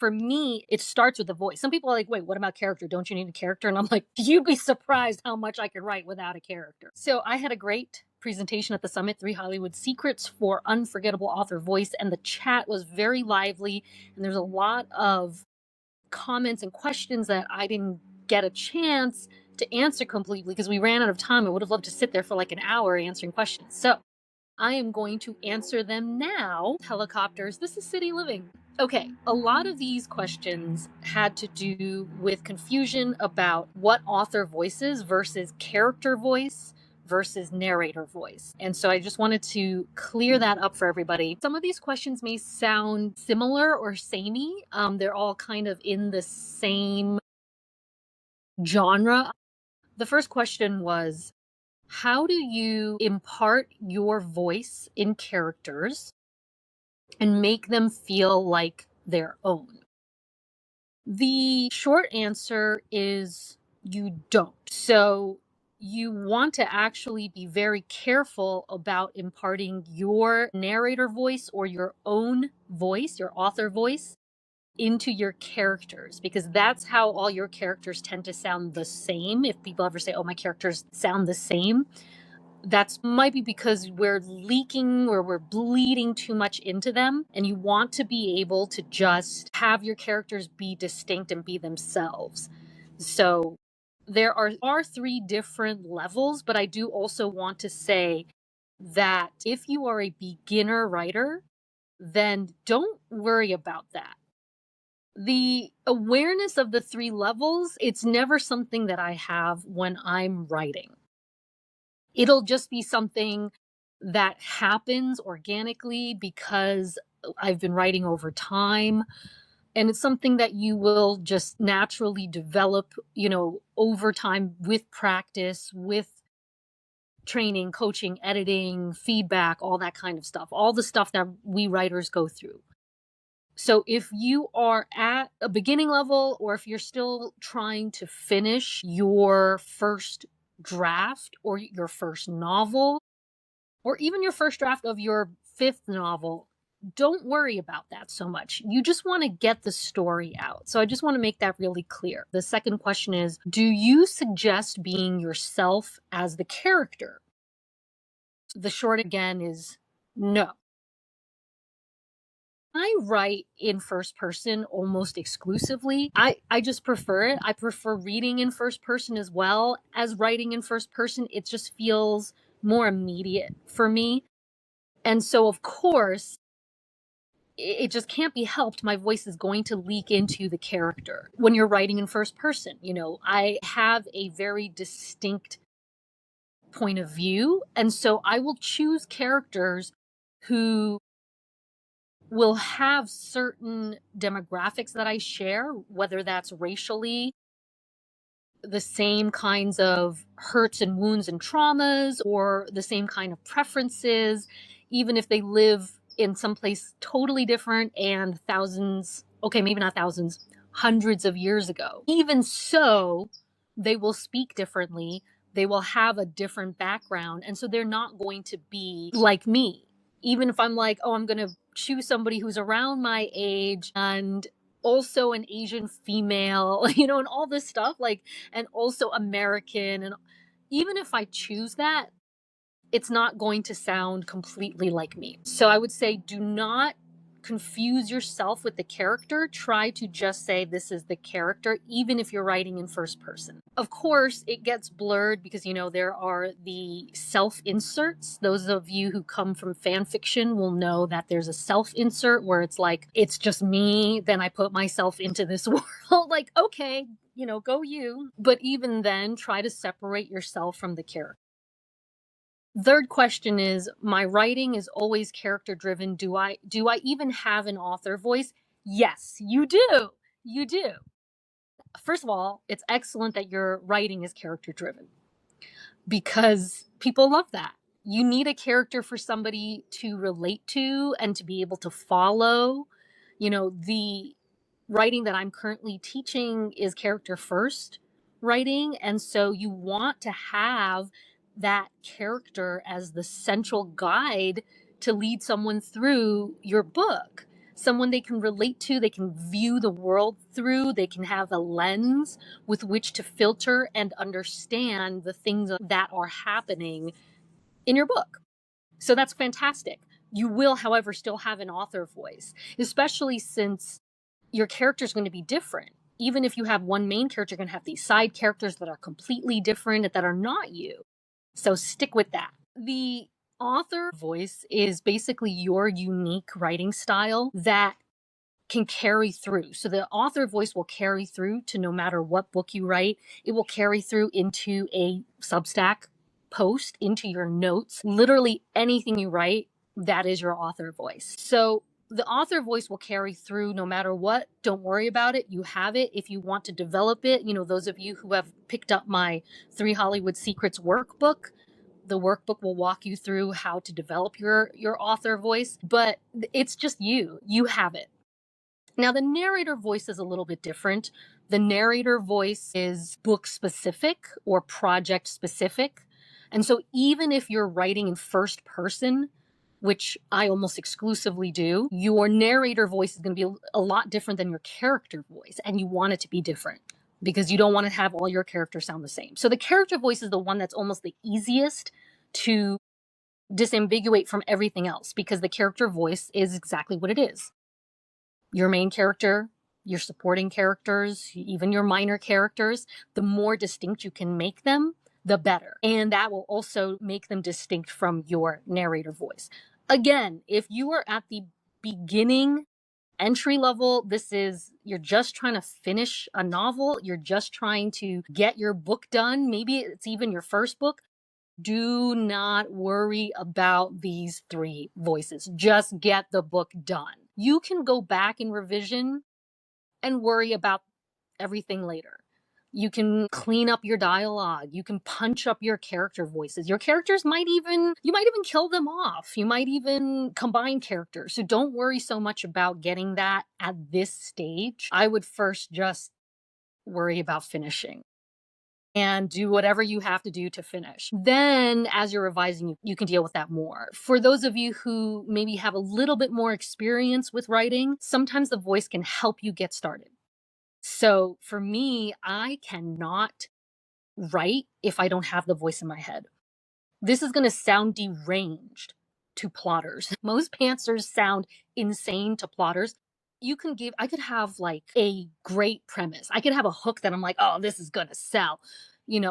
For me, it starts with the voice. Some people are like, wait, what about character? Don't you need a character? And I'm like, you'd be surprised how much I could write without a character. So I had a great presentation at the summit, 3 Hollywood Secrets for Unforgettable Author Voice, and the chat was very lively. And there's a lot of comments and questions that I didn't get a chance to answer completely because we ran out of time. I would have loved to sit there for like an hour answering questions. So I am going to answer them now. Helicopters, this is city living. Okay, a lot of these questions had to do with confusion about what author voices versus character voice versus narrator voice. And so I just wanted to clear that up for everybody. Some of these questions may sound similar or samey. They're all kind of in the same genre. The first question was, how do you impart your voice in characters and make them feel like their own? The short answer is you don't. So you want to actually be very careful about imparting your narrator voice or your own voice, your author voice, into your characters, because that's how all your characters tend to sound the same. If people ever say, oh, my characters sound the same, that's might be because we're leaking or we're bleeding too much into them, and you want to be able to just have your characters be distinct and be themselves. So there are 3 different levels, but I do also want to say that if you are a beginner writer, then don't worry about that. The awareness of the 3 levels, it's never something that I have when I'm writing. It'll just be something that happens organically because I've been writing over time. And it's something that you will just naturally develop, over time with practice, with training, coaching, editing, feedback, all that kind of stuff, all the stuff that we writers go through. So if you are at a beginning level, or if you're still trying to finish your first draft or your first novel, or even your first draft of your 5th novel, don't worry about that so much. You just want to get the story out. So I just want to make that really clear. The second question is, do you suggest being yourself as the character? The short again is no. I write in first person almost exclusively. I just prefer it. I prefer reading in first person as well as writing in first person. It just feels more immediate for me. And so, of course, it just can't be helped. My voice is going to leak into the character when you're writing in first person. I have a very distinct point of view. And so I will choose characters who will have certain demographics that I share, whether that's racially, the same kinds of hurts and wounds and traumas, or the same kind of preferences, even if they live in some place totally different and thousands, okay, maybe not thousands, hundreds of years ago. Even so, they will speak differently. They will have a different background. And so they're not going to be like me. Even if I'm like, oh, I'm going to choose somebody who's around my age and also an Asian female, and all this stuff, and also American. And even if I choose that, it's not going to sound completely like me. So I would say, do not confuse yourself with the character. Try to just say this is the character, even if you're writing in first person. Of course, it gets blurred because, there are the self-inserts. Those of you who come from fan fiction will know that there's a self-insert where it's like, it's just me, then I put myself into this world. Like, okay, go you. But even then, try to separate yourself from the character. Third question is, my writing is always character driven. Do I even have an author voice? Yes, you do. You do. First of all, it's excellent that your writing is character driven because people love that. You need a character for somebody to relate to and to be able to follow. The writing that I'm currently teaching is character first writing. And so you want to have that character as the central guide to lead someone through your book. someone they can relate to, they can view the world through, they can have a lens with which to filter and understand the things that are happening in your book. So that's fantastic. You will, however, still have an author voice, especially since your character is going to be different. Even if you have one main character, you're going to have these side characters that are completely different, that are not you. So stick with that. The author voice is basically your unique writing style that can carry through. So the author voice will carry through to no matter what book you write. It will carry through into a Substack post, into your notes. Literally anything you write, that is your author voice. So the author voice will carry through no matter what. Don't worry about it. You have it. If you want to develop it, those of you who have picked up my 3 Hollywood Secrets workbook, the workbook will walk you through how to develop your author voice, but it's just you have it. Now, the narrator voice is a little bit different. The narrator voice is book specific or project specific. And so even if you're writing in first person, which I almost exclusively do, your narrator voice is going to be a lot different than your character voice. And you want it to be different because you don't want to have all your characters sound the same. So the character voice is the one that's almost the easiest to disambiguate from everything else because the character voice is exactly what it is. Your main character, your supporting characters, even your minor characters, the more distinct you can make them, the better. And that will also make them distinct from your narrator voice. Again, if you are at the beginning, entry level, you're just trying to finish a novel, you're just trying to get your book done, maybe it's even your first book, do not worry about these 3 voices. Just get the book done. You can go back in revision and worry about everything later. You can clean up your dialogue. You can punch up your character voices. Your characters you might even kill them off. You might even combine characters. So don't worry so much about getting that at this stage. I would first just worry about finishing and do whatever you have to do to finish. Then as you're revising, you can deal with that more. For those of you who maybe have a little bit more experience with writing, sometimes the voice can help you get started. So for me, I cannot write if I don't have the voice in my head. This is going to sound deranged to plotters. Most pantsers sound insane to plotters. I could have like a great premise. I could have a hook that I'm like, oh, this is going to sell.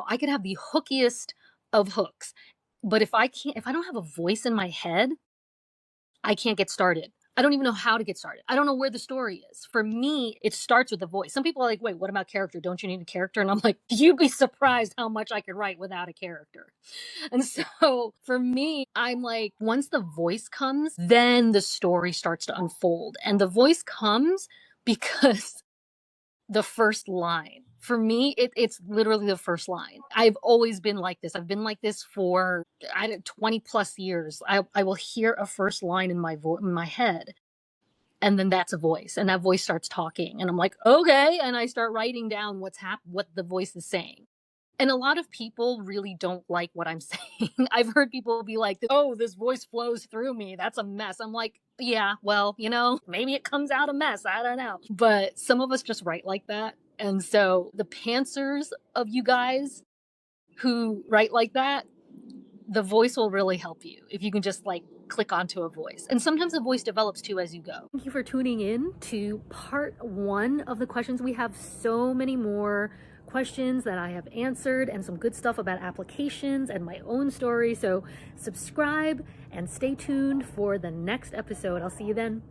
I could have the hookiest of hooks. But if I don't have a voice in my head, I can't get started. I don't even know how to get started. I don't know where the story is. For me, it starts with a voice. Some people are like, wait, what about character? Don't you need a character? And I'm like, you'd be surprised how much I could write without a character. And so for me, I'm like, once the voice comes, then the story starts to unfold. And the voice comes because the first line. For me, it's literally the first line. I've always been like this. I've been like this for 20 plus years. I will hear a first line in my head, and then that's a voice, and that voice starts talking, and I'm like, okay, and I start writing down what the voice is saying. And a lot of people really don't like what I'm saying. I've heard people be like, oh, this voice flows through me. That's a mess. I'm like, yeah, well, maybe it comes out a mess. I don't know. But some of us just write like that. And so the pantsers of you guys who write like that, the voice will really help you if you can just like click onto a voice. And sometimes the voice develops too as you go. Thank you for tuning in to part 1 of the questions. We have so many more questions that I have answered and some good stuff about applications and my own story. So subscribe and stay tuned for the next episode. I'll see you then.